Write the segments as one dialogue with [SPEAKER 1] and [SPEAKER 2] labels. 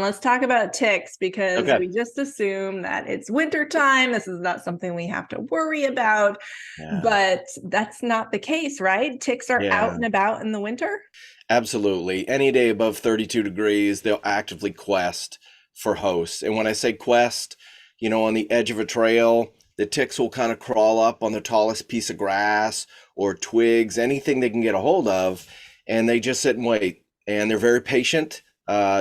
[SPEAKER 1] Let's talk about ticks because
[SPEAKER 2] Okay.
[SPEAKER 1] we just assume that it's winter time. This is not something we have to worry about,
[SPEAKER 2] Yeah.
[SPEAKER 1] but that's not the case, right? Ticks are out
[SPEAKER 2] Yeah.
[SPEAKER 1] and about in the winter.
[SPEAKER 2] Absolutely. Any day above 32 degrees, they'll actively quest for hosts. And when I say quest, on the edge of a trail, the ticks will kind of crawl up on the tallest piece of grass or twigs, anything they can get a hold of, and they just sit and wait. And they're very patient.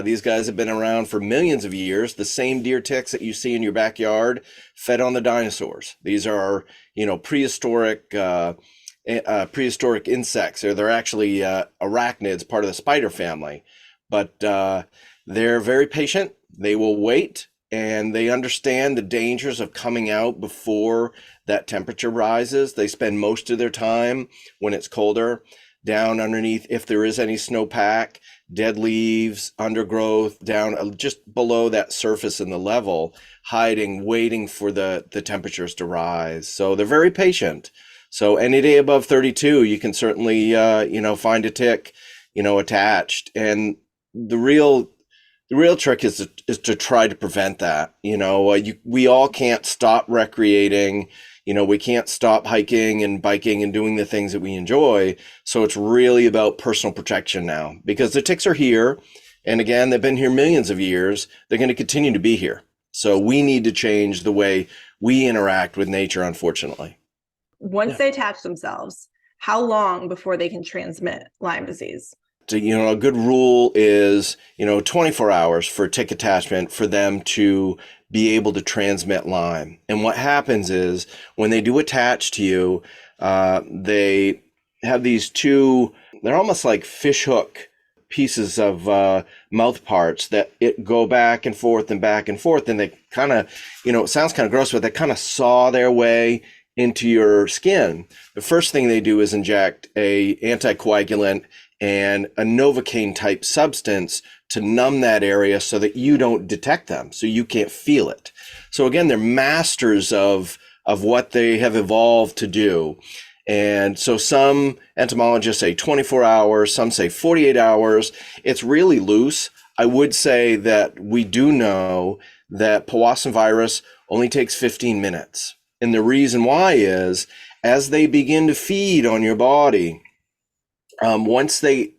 [SPEAKER 2] These guys have been around for millions of years. The same deer ticks that you see in your backyard fed on the dinosaurs. These are, prehistoric insects, or they're actually arachnids, part of the spider family. But they're very patient. They will wait, and they understand the dangers of coming out before that temperature rises. They spend most of their time when it's colder down underneath, if there is any snowpack, dead leaves, undergrowth, down just below that surface in the level, hiding, waiting for the temperatures to rise. So they're very patient. So any day above 32, you can certainly, find a tick, attached. And the real trick is to try to prevent that. We all can't stop recreating. We can't stop hiking and biking and doing the things that we enjoy. So it's really about personal protection now, because the ticks are here. And again, they've been here millions of years. They're going to continue to be here. So we need to change the way we interact with nature, unfortunately.
[SPEAKER 1] Once
[SPEAKER 2] Yeah.
[SPEAKER 1] they attach themselves, how long before they can transmit Lyme disease?
[SPEAKER 2] A good rule is, 24 hours for tick attachment for them to be able to transmit Lyme. And what happens is when they do attach to you, they have these two, they're almost like fish hook pieces of mouth parts that it go back and forth and back and forth. And they kind of, it sounds kind of gross, but they kind of saw their way into your skin. The first thing they do is inject a anticoagulant and a Novocaine type substance to numb that area so that you don't detect them, so you can't feel it. So again, they're masters of what they have evolved to do. And so some entomologists say 24 hours, some say 48 hours. It's really loose. I would say that we do know that Powassan virus only takes 15 minutes. And the reason why is, as they begin to feed on your body, once the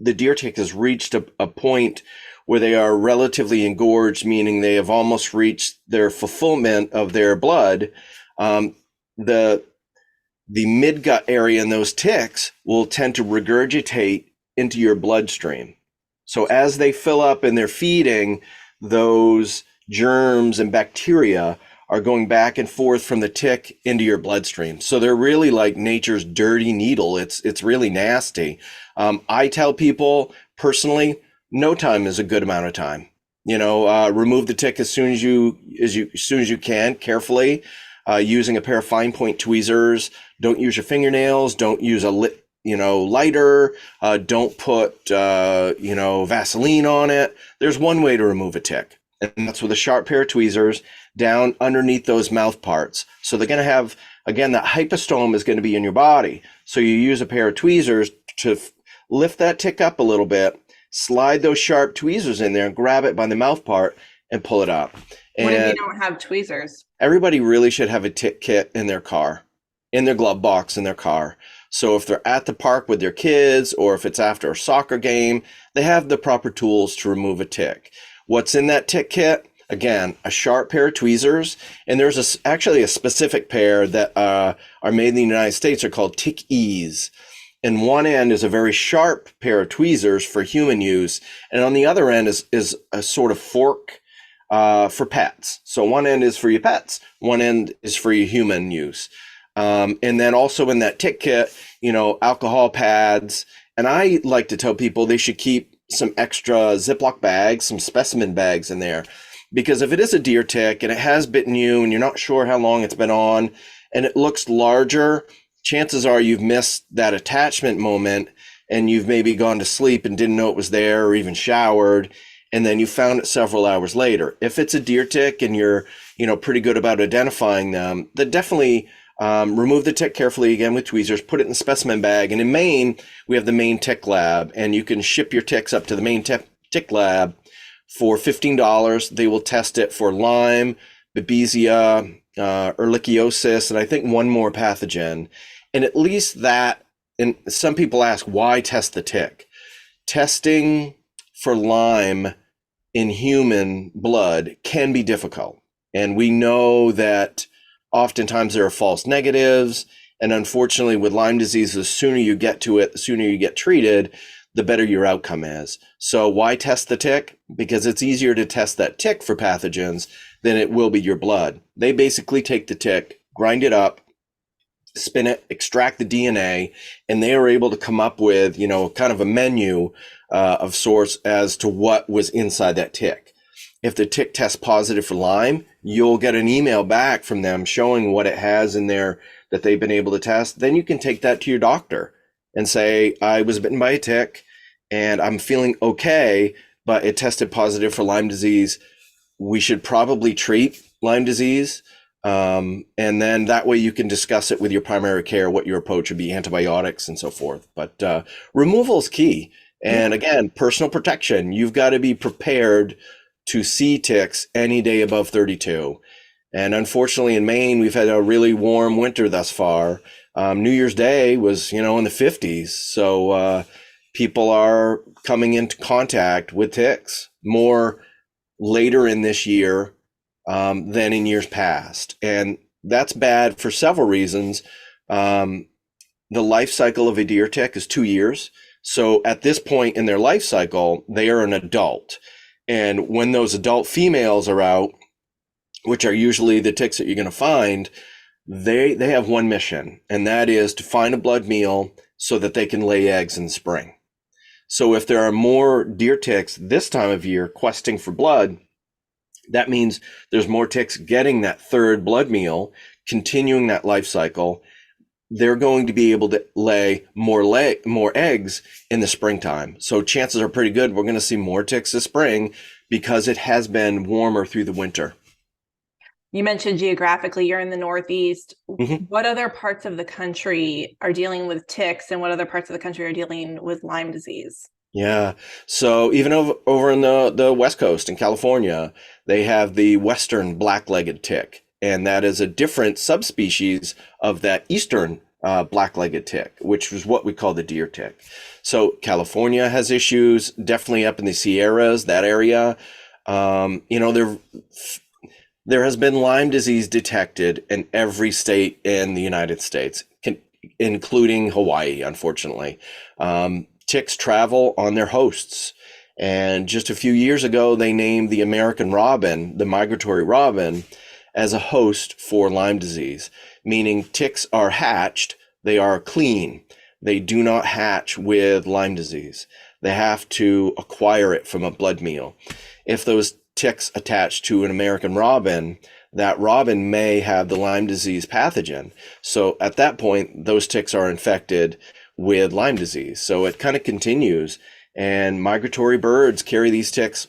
[SPEAKER 2] deer tick has reached a point where they are relatively engorged, meaning they have almost reached their fulfillment of their blood, the midgut area in those ticks will tend to regurgitate into your bloodstream. So as they fill up and they're feeding, those germs and bacteria are going back and forth from the tick into your bloodstream. So they're really like nature's dirty needle. It's really nasty. I tell people personally, no time is a good amount of time. Remove the tick as soon as you can, carefully, using a pair of fine point tweezers. Don't use your fingernails. Don't use a lighter. Don't put Vaseline on it. There's one way to remove a tick, and that's with a sharp pair of tweezers down underneath those mouth parts. So they're going to have, again, that hypostome is going to be in your body. So you use a pair of tweezers to lift that tick up a little bit, slide those sharp tweezers in there and grab it by the mouth part and pull it up.
[SPEAKER 1] What if you
[SPEAKER 2] And
[SPEAKER 1] don't have tweezers?
[SPEAKER 2] everybody really should have a tick kit in their car, in their glove box in their car. So if they're at the park with their kids, or if it's after a soccer game, they have the proper tools to remove a tick. What's in that tick kit? Again, a sharp pair of tweezers, and there's actually a specific pair that are made in the United States. Are called Tick-Ease. And one end is a very sharp pair of tweezers for human use, and on the other end is a sort of fork for pets. So one end is for your pets, one end is for your human use. And then also in that tick kit, alcohol pads. And I like to tell people they should keep some extra Ziploc bags, some specimen bags in there. Because if it is a deer tick and it has bitten you and you're not sure how long it's been on and it looks larger, chances are you've missed that attachment moment and you've maybe gone to sleep and didn't know it was there, or even showered, and then you found it several hours later. If it's a deer tick and you're, pretty good about identifying them, then definitely remove the tick carefully, again with tweezers, put it in the specimen bag. And in Maine, we have the Maine Tick Lab, and you can ship your ticks up to the Maine Tick Lab For $15, they will test it for Lyme, Babesia, Ehrlichiosis, and I think one more pathogen. And at least that, and some people ask, why test the tick? Testing for Lyme in human blood can be difficult. And we know that oftentimes there are false negatives. And unfortunately, with Lyme disease, the sooner you get to it, the sooner you get treated, the better your outcome is. So why test the tick? Because it's easier to test that tick for pathogens than it will be your blood. They basically take the tick, grind it up, spin it, extract the DNA, and they are able to come up with, kind of a menu of sorts as to what was inside that tick. If the tick tests positive for Lyme, you'll get an email back from them showing what it has in there that they've been able to test. Then you can take that to your doctor and say, I was bitten by a tick and I'm feeling okay, but it tested positive for Lyme disease. We should probably treat Lyme disease. And then that way you can discuss it with your primary care, what your approach would be, antibiotics and so forth. But removal is key. And again, personal protection. You've got to be prepared to see ticks any day above 32. And unfortunately in Maine, we've had a really warm winter thus far. New Year's Day was, in the 50s. So people are coming into contact with ticks more later in this year than in years past. And that's bad for several reasons. The life cycle of a deer tick is 2 years. So at this point in their life cycle, they are an adult. And when those adult females are out, which are usually the ticks that you're going to find, they have one mission, and that is to find a blood meal so that they can lay eggs in the spring. So if there are more deer ticks this time of year questing for blood, that means there's more ticks getting that third blood meal, continuing that life cycle. They're going to be able to lay more eggs in the springtime. So chances are pretty good we're going to see more ticks this spring because it has been warmer through the winter.
[SPEAKER 1] You mentioned geographically, you're in the Northeast.
[SPEAKER 2] Mm-hmm.
[SPEAKER 1] What other parts of the country are dealing with ticks, and what other parts of the country are dealing with Lyme disease?
[SPEAKER 2] Yeah. So even over in the West Coast in California, they have the Western black-legged tick. And that is a different subspecies of that Eastern black-legged tick, which is what we call the deer tick. So California has issues, definitely up in the Sierras, that area. There has been Lyme disease detected in every state in the United States, including Hawaii, unfortunately. Ticks travel on their hosts. And just a few years ago, they named the American robin, the migratory robin, as a host for Lyme disease, meaning ticks are hatched, they are clean. They do not hatch with Lyme disease. They have to acquire it from a blood meal. If those ticks attach to an American robin, that robin may have the Lyme disease pathogen. So at that point, those ticks are infected with Lyme disease. So it kind of continues, and migratory birds carry these ticks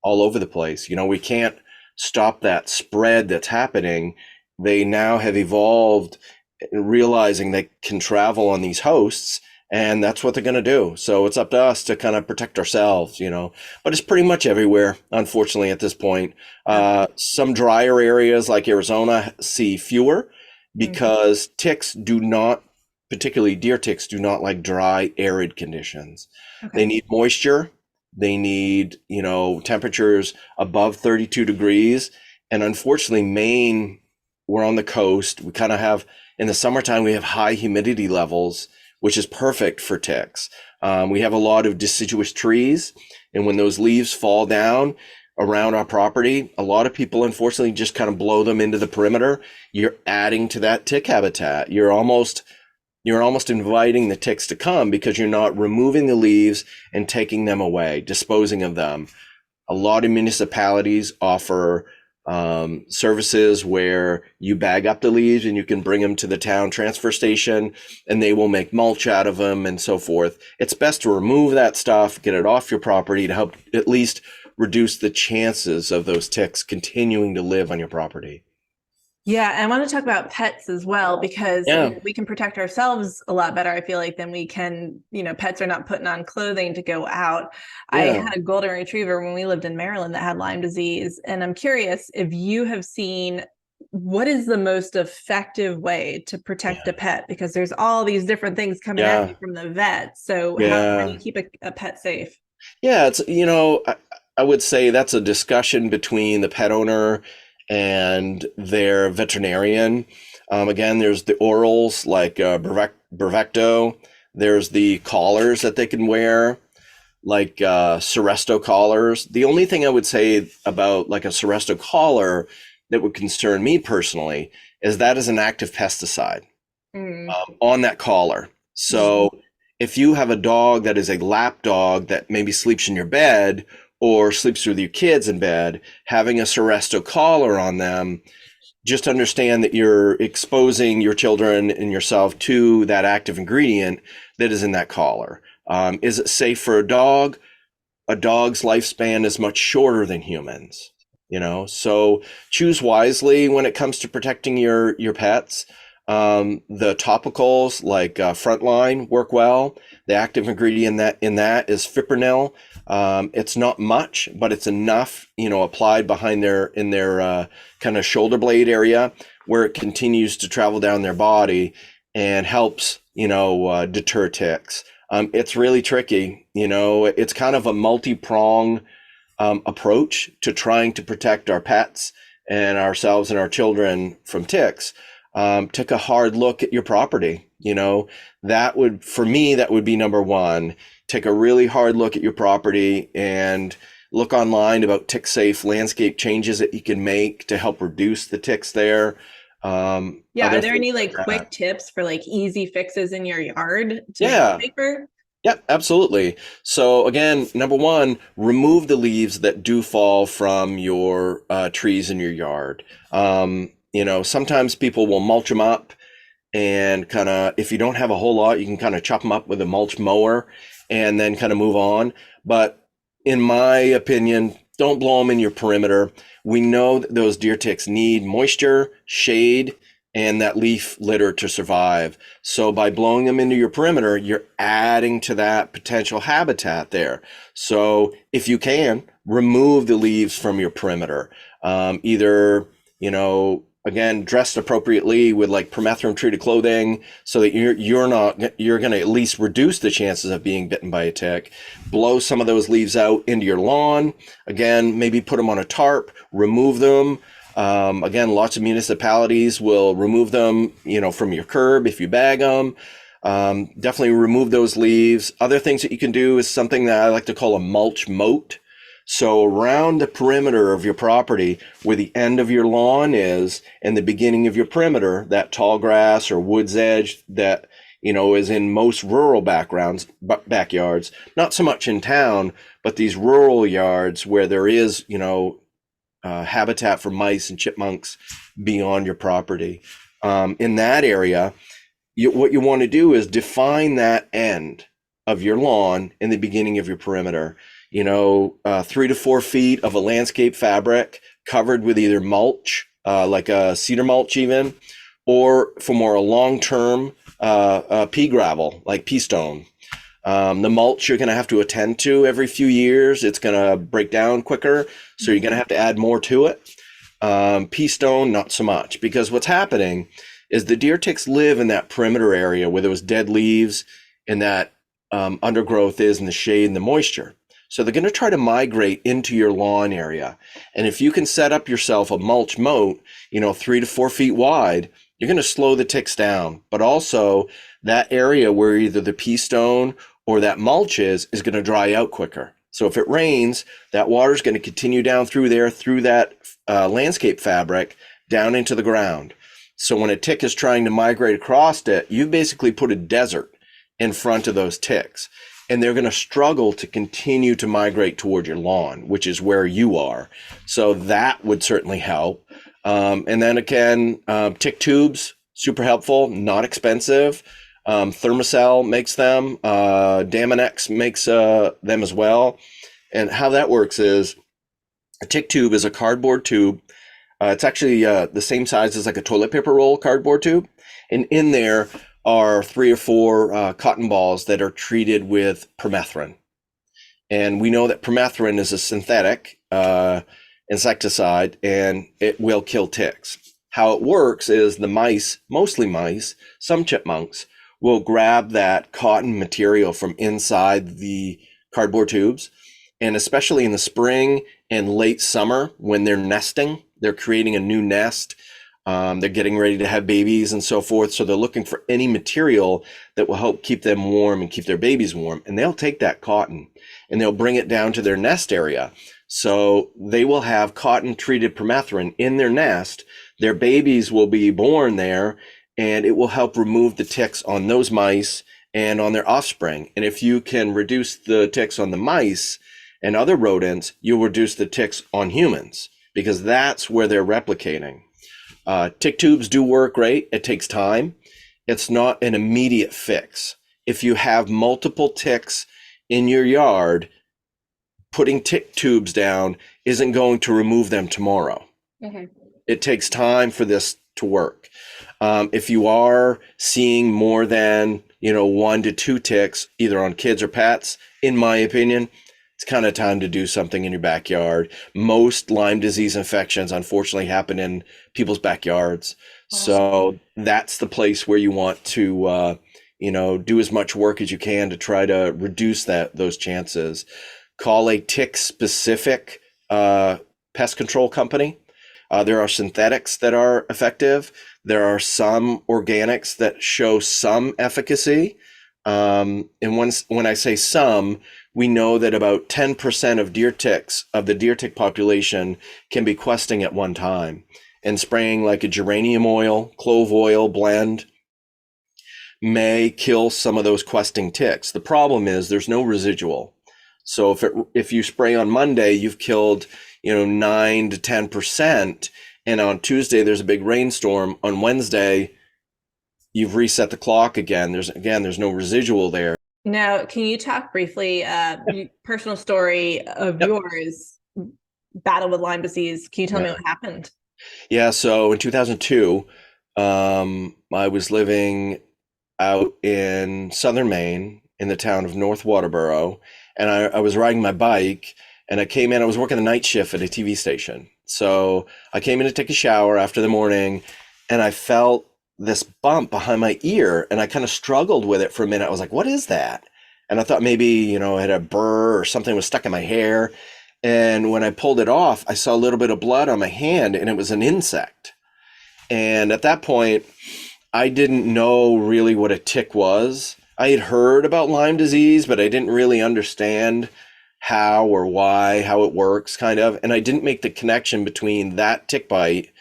[SPEAKER 2] all over the place. We can't stop that spread that's happening. They now have evolved realizing they can travel on these hosts, and that's what they're going to do. So it's up to us to kind of protect ourselves, but it's pretty much everywhere, unfortunately, at this point. Some drier areas like Arizona see fewer because ticks do not, particularly deer ticks, do not like dry, arid conditions. Okay. They need moisture. They need, temperatures above 32 degrees. And unfortunately, Maine, we're on the coast. We kind of have, in the summertime, we have high humidity levels, which is perfect for ticks. We have a lot of deciduous trees. And when those leaves fall down around our property, a lot of people, unfortunately, just kind of blow them into the perimeter. You're adding to that tick habitat. You're almost inviting the ticks to come because you're not removing the leaves and taking them away, disposing of them. A lot of municipalities offer services where you bag up the leaves and you can bring them to the town transfer station and they will make mulch out of them and so forth. It's best to remove that stuff, get it off your property to help at least reduce the chances of those ticks continuing to live on your property.
[SPEAKER 1] Yeah, I want to talk about pets as well because
[SPEAKER 2] Yeah,
[SPEAKER 1] we can protect ourselves a lot better, I feel like, than we can, pets are not putting on clothing to go out. I
[SPEAKER 2] yeah,
[SPEAKER 1] had a golden retriever when we lived in Maryland that had Lyme disease, and I'm curious if you have seen what is the most effective way to protect
[SPEAKER 2] yeah,
[SPEAKER 1] a pet because there's all these different things coming at you
[SPEAKER 2] yeah,
[SPEAKER 1] from the vet. So how do
[SPEAKER 2] yeah.
[SPEAKER 1] you keep a pet safe?
[SPEAKER 2] Yeah, it's, I would say that's a discussion between the pet owner and their veterinarian. Again, there's the orals like Bravecto. There's the collars that they can wear, like Seresto collars. The only thing I would say about like a Seresto collar that would concern me personally is that is an active pesticide
[SPEAKER 1] Mm.
[SPEAKER 2] on that collar.
[SPEAKER 1] Mhm.
[SPEAKER 2] So if you have a dog that is a lap dog that maybe sleeps in your bed or sleeps with your kids in bed, having a Seresto collar on them, just understand that you're exposing your children and yourself to that active ingredient that is in that collar. Is it safe for a dog? A dog's lifespan is much shorter than humans, so choose wisely when it comes to protecting your pets. The topicals like Frontline work well. The active ingredient in that is fipronil. It's not much, but it's enough, applied behind their kind of shoulder blade area where it continues to travel down their body and helps, deter ticks. It's really tricky. It's kind of a multi-prong approach to trying to protect our pets and ourselves and our children from ticks. Take a hard look at your property. For me, that would be number one. Take a really hard look at your property and look online about tick safe landscape changes that you can make to help reduce the ticks there.
[SPEAKER 1] Yeah, are
[SPEAKER 2] Other
[SPEAKER 1] there
[SPEAKER 2] things
[SPEAKER 1] any
[SPEAKER 2] like
[SPEAKER 1] like
[SPEAKER 2] that.
[SPEAKER 1] quick tips for like easy fixes in your yard to make it
[SPEAKER 2] Yeah.
[SPEAKER 1] safer?
[SPEAKER 2] Yep, absolutely. So again, number one, remove the leaves that do fall from your trees in your yard. Sometimes people will mulch them up and kind of, if you don't have a whole lot, you can kind of chop them up with a mulch mower and then kind of move on. But in my opinion, don't blow them in your perimeter. We know that those deer ticks need moisture, shade, and that leaf litter to survive. So by blowing them into your perimeter, you're adding to that potential habitat there. So if you can, remove the leaves from your perimeter. Either, again, dressed appropriately with like permethrin treated clothing so that you're going to at least reduce the chances of being bitten by a tick. Blow some of those leaves out into your lawn. Again, maybe put them on a tarp, remove them. Again, lots of municipalities will remove them, from your curb if you bag them. Definitely remove those leaves. Other things that you can do is something that I like to call a mulch moat. So around the perimeter of your property, where the end of your lawn is and the beginning of your perimeter, that tall grass or woods edge that, is in most rural backyards, not so much in town, but these rural yards where there is, habitat for mice and chipmunks beyond your property. In that area, what you want to do is define that end of your lawn in the beginning of your perimeter. 3 to 4 feet of a landscape fabric covered with either mulch, like a cedar mulch even, or for more a long-term pea gravel, like pea stone. The mulch you're going to have to attend to every few years. It's going to break down quicker, so you're going to have to add more to it. Pea stone, not so much, because what's happening is the deer ticks live in that perimeter area where those dead leaves and that undergrowth is, and the shade and the moisture. So they're going to try to migrate into your lawn area. And if you can set up yourself a mulch moat, 3 to 4 feet wide, you're going to slow the ticks down. But also, that area where either the pea stone or that mulch is going to dry out quicker. So if it rains, that water is going to continue down through there, through that landscape fabric, down into the ground. So when a tick is trying to migrate across it, you've basically put a desert in front of those ticks. And they're going to struggle to continue to migrate toward your lawn, which is where you are. So that would certainly help. And then again, tick tubes, super helpful, not expensive. Thermacell makes them. Daminex makes them as well. And how that works is a tick tube is a cardboard tube It's actually the same size as like a toilet paper roll cardboard tube. And in there are three or four cotton balls that are treated with permethrin. And we know that permethrin is a synthetic insecticide and it will kill ticks. How it works is the mice, mostly mice, some chipmunks, will grab that cotton material from inside the cardboard tubes. And especially in the spring and late summer when they're nesting, they're creating a new nest. They're getting ready to have babies and so forth. So they're looking for any material that will help keep them warm and keep their babies warm. And they'll take that cotton and they'll bring it down to their nest area. So they will have cotton treated permethrin in their nest. Their babies will be born there and it will help remove the ticks on those mice and on their offspring. And if you can reduce the ticks on the mice and other rodents, you'll reduce the ticks on humans because that's where they're replicating. Tick tubes do work great. It takes time. It's not an immediate fix. If you have multiple ticks in your yard, putting tick tubes down isn't going to remove them tomorrow. Mm-hmm. It takes time for this to work. If you are seeing more than, 1 to 2 ticks, either on kids or pets, in my opinion, it's kind of time to do something in your backyard. Most Lyme disease infections, unfortunately, happen in people's backyards. Awesome. So that's the place where you want to, do as much work as you can to try to reduce those chances. Call a tick-specific pest control company. There are synthetics that are effective. There are some organics that show some efficacy. And when I say some, we know that about 10% of the deer tick population can be questing at one time. And spraying like a geranium oil, clove oil blend may kill some of those questing ticks. The problem is there's no residual. So if you spray on Monday, you've killed 9 to 10%, and on Tuesday there's a big rainstorm. On Wednesday, you've reset the clock again. There's no residual there.
[SPEAKER 1] Now, can you talk briefly, personal story of yours, battle with Lyme disease? Can you tell me what happened?
[SPEAKER 2] Yeah, so in 2002, I was living out in southern Maine in the town of North Waterboro, and I was riding my bike, and I was working the night shift at a TV station. So I came in to take a shower after the morning, and I felt this bump behind my ear, and I kind of struggled with it for a minute. I was like, what is that? And I thought maybe, I had a burr or something was stuck in my hair. And when I pulled it off, I saw a little bit of blood on my hand, and it was an insect. And at that point, I didn't know really what a tick was. I had heard about Lyme disease, but I didn't really understand how or why, how it works, kind of. And I didn't make the connection between that tick bite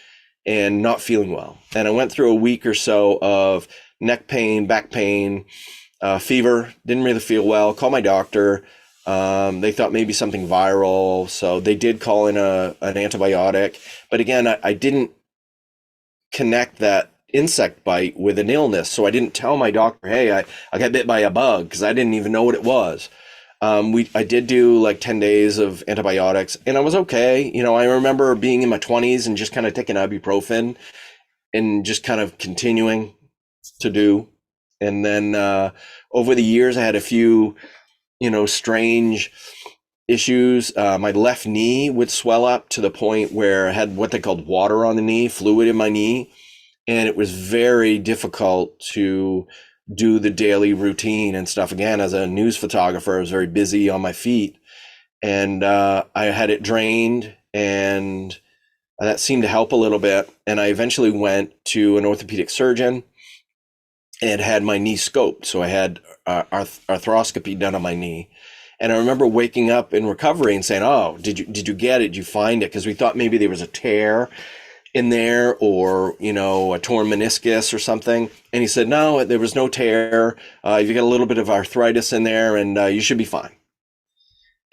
[SPEAKER 2] and not feeling well. And I went through a week or so of neck pain, back pain, fever, didn't really feel well, called my doctor. They thought maybe something viral. So they did call in an antibiotic. But again, I didn't connect that insect bite with an illness. So I didn't tell my doctor, hey, I got bit by a bug, because I didn't even know what it was. I did do like 10 days of antibiotics, and I was okay. I remember being in my 20s and just kind of taking ibuprofen and just kind of continuing to do. And then over the years, I had a few, strange issues. My left knee would swell up to the point where I had what they called water on the knee, fluid in my knee. And it was very difficult to do the daily routine and stuff. Again, as a news photographer, I was very busy on my feet, and I had it drained, and that seemed to help a little bit. And I eventually went to an orthopedic surgeon and had my knee scoped. So I had arthroscopy done on my knee. And I remember waking up in recovery and saying, oh, did you get it? Did you find it? Because we thought maybe there was a tear in there, or a torn meniscus or something. And he said, no, there was no tear. You got a little bit of arthritis in there, and you should be fine.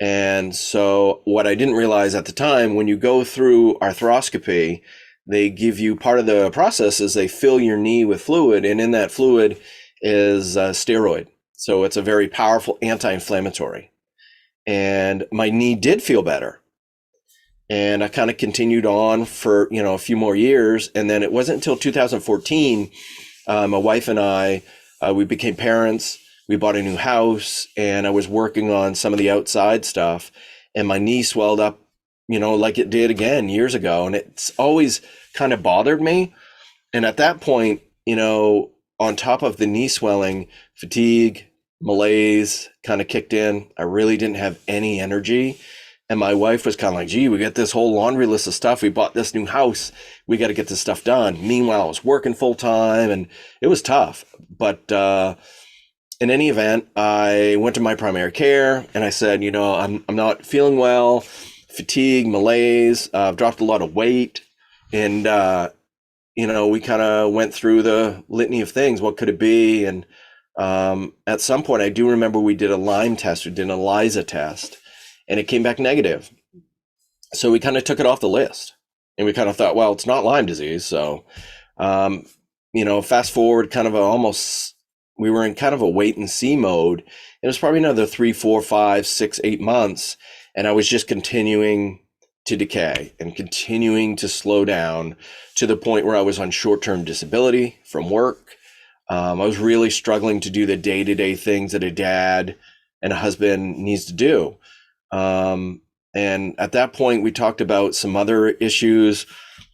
[SPEAKER 2] And so what I didn't realize at the time, when you go through arthroscopy, they give you, part of the process is they fill your knee with fluid, and in that fluid is steroid. So it's a very powerful anti-inflammatory. And my knee did feel better. And I kind of continued on for, a few more years. And then it wasn't until 2014, my wife and I, we became parents. We bought a new house, and I was working on some of the outside stuff, and my knee swelled up, like it did again years ago. And it's always kind of bothered me. And at that point, on top of the knee swelling, fatigue, malaise kind of kicked in. I really didn't have any energy. And my wife was kind of like, gee, we got this whole laundry list of stuff. We bought this new house. We got to get this stuff done. Meanwhile, I was working full time and it was tough. But in any event, I went to my primary care and I said, I'm not feeling well, fatigue, malaise. I've dropped a lot of weight. And, we kind of went through the litany of things. What could it be? And at some point, I do remember we did a Lyme test. We did an ELISA test, and it came back negative. So we kind of took it off the list, and we kind of thought, well, it's not Lyme disease. So, fast forward, we were in kind of a wait and see mode. It was probably another 3, 4, 5, 6, 8 months, and I was just continuing to decay and continuing to slow down to the point where I was on short-term disability from work. I was really struggling to do the day-to-day things that a dad and a husband needs to do. And at that point, we talked about some other issues.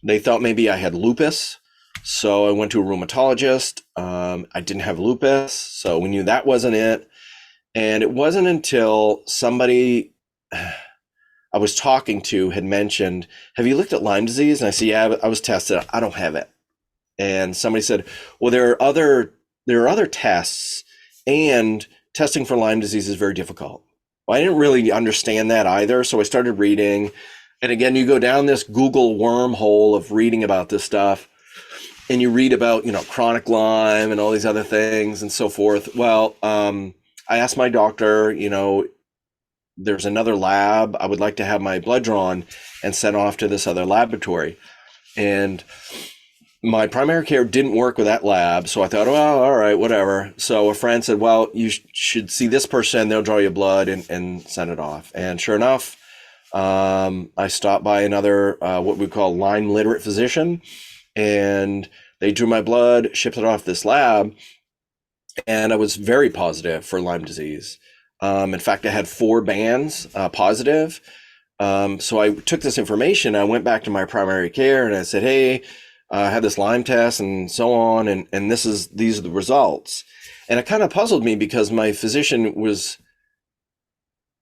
[SPEAKER 2] They thought maybe I had lupus. So I went to a rheumatologist. I didn't have lupus, so we knew that wasn't it. And it wasn't until somebody I was talking to had mentioned, have you looked at Lyme disease? And I said, yeah, I was tested. I don't have it. And somebody said, well, there are other tests, and testing for Lyme disease is very difficult. Well, I didn't really understand that either. So I started reading. And again, you go down this Google wormhole of reading about this stuff, and you read about, chronic Lyme and all these other things and so forth. Well, I asked my doctor, there's another lab. I would like to have my blood drawn and sent off to this other laboratory. And my primary care didn't work with that lab. So I thought, well, all right, whatever. So a friend said, well, you should see this person. They'll draw your blood and send it off. And sure enough, I stopped by another, what we call Lyme literate physician, and they drew my blood, shipped it off this lab. And I was very positive for Lyme disease. In fact, I had 4 bands positive. So I took this information. I went back to my primary care and I said, hey, I had this Lyme test and so on. And these are the results. And it kind of puzzled me because my physician was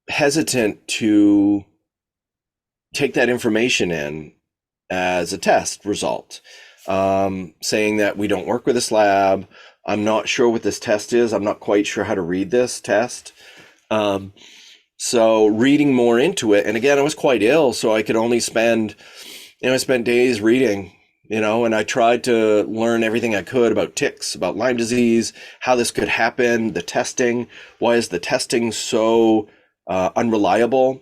[SPEAKER 2] hesitant to take that information in as a test result, saying that we don't work with this lab. I'm not sure what this test is. I'm not quite sure how to read this test. So reading more into it, and again, I was quite ill, so I could only spend, I spent days reading, and I tried to learn everything I could about ticks, about Lyme disease, how this could happen, the testing, why is the testing so unreliable?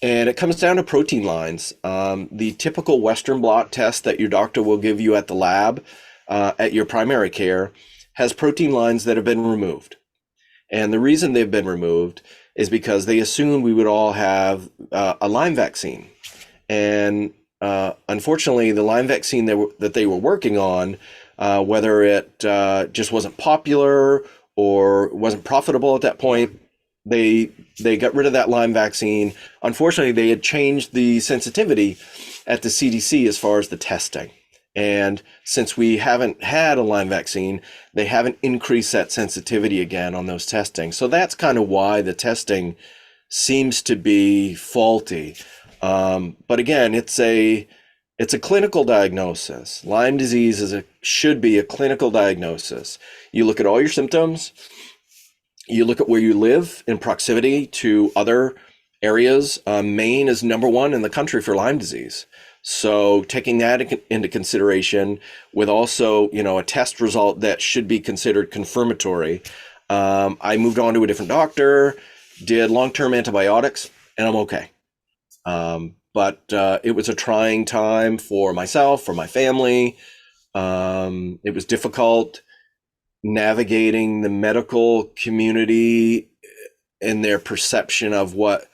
[SPEAKER 2] And it comes down to protein lines. The typical Western blot test that your doctor will give you at the lab, at your primary care, has protein lines that have been removed. And the reason they've been removed is because they assumed we would all have a Lyme vaccine. And unfortunately, the Lyme vaccine that they were working on, whether it just wasn't popular or wasn't profitable at that point, they got rid of that Lyme vaccine. Unfortunately, they had changed the sensitivity at the CDC as far as the testing. And since we haven't had a Lyme vaccine, they haven't increased that sensitivity again on those testing. So that's kind of why the testing seems to be faulty. But again, it's a clinical diagnosis. Lyme disease should be a clinical diagnosis. You look at all your symptoms, you look at where you live in proximity to other areas. Maine is #1 in the country for Lyme disease. So taking that into consideration with also, a test result that should be considered confirmatory, I moved on to a different doctor, did long-term antibiotics, and I'm okay. But it was a trying time for myself, for my family. It was difficult navigating the medical community and their perception of what,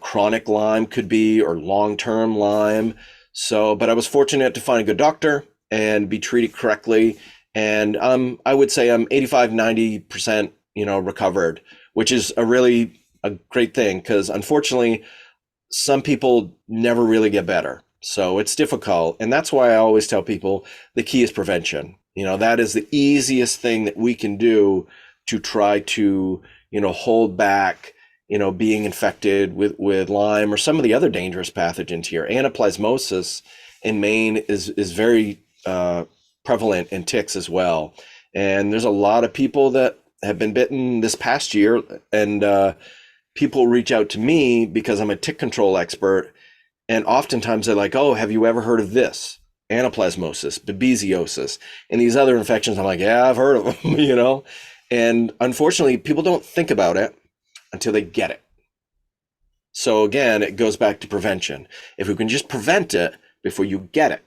[SPEAKER 2] chronic Lyme could be, or long-term Lyme. So, but I was fortunate to find a good doctor and be treated correctly. And I would say I'm 85, 90%, recovered, which is a great thing, because unfortunately, some people never really get better. So it's difficult. And that's why I always tell people the key is prevention. That is the easiest thing that we can do to try to, hold back, being infected with Lyme or some of the other dangerous pathogens here. Anaplasmosis in Maine is very prevalent in ticks as well. And there's a lot of people that have been bitten this past year, and people reach out to me because I'm a tick control expert. And oftentimes they're like, oh, have you ever heard of this? Anaplasmosis, babesiosis, and these other infections. I'm like, yeah, I've heard of them, And unfortunately, people don't think about it until they get it. So again, it goes back to prevention. If we can just prevent it before you get it,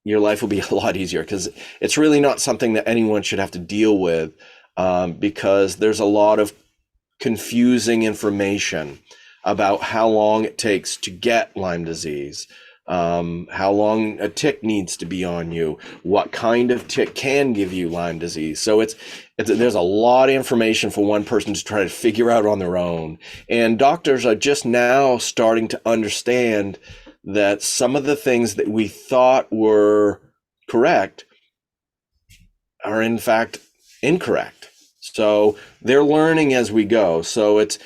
[SPEAKER 2] your life will be a lot easier, because it's really not something that anyone should have to deal with, because there's a lot of confusing information about how long it takes to get Lyme disease, how long a tick needs to be on you, what kind of tick can give you Lyme disease. So there's a lot of information for one person to try to figure out on their own. And doctors are just now starting to understand that some of the things that we thought were correct are in fact incorrect. So they're learning as we go. So it's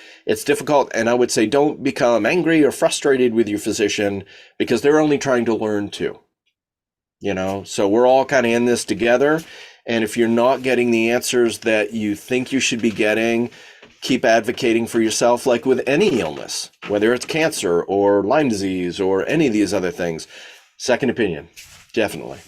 [SPEAKER 2] difficult. And I would say don't become angry or frustrated with your physician, because they're only trying to learn too. So we're all kind of in this together. And if you're not getting the answers that you think you should be getting, keep advocating for yourself, like with any illness, whether it's cancer or Lyme disease or any of these other things. Second opinion, definitely.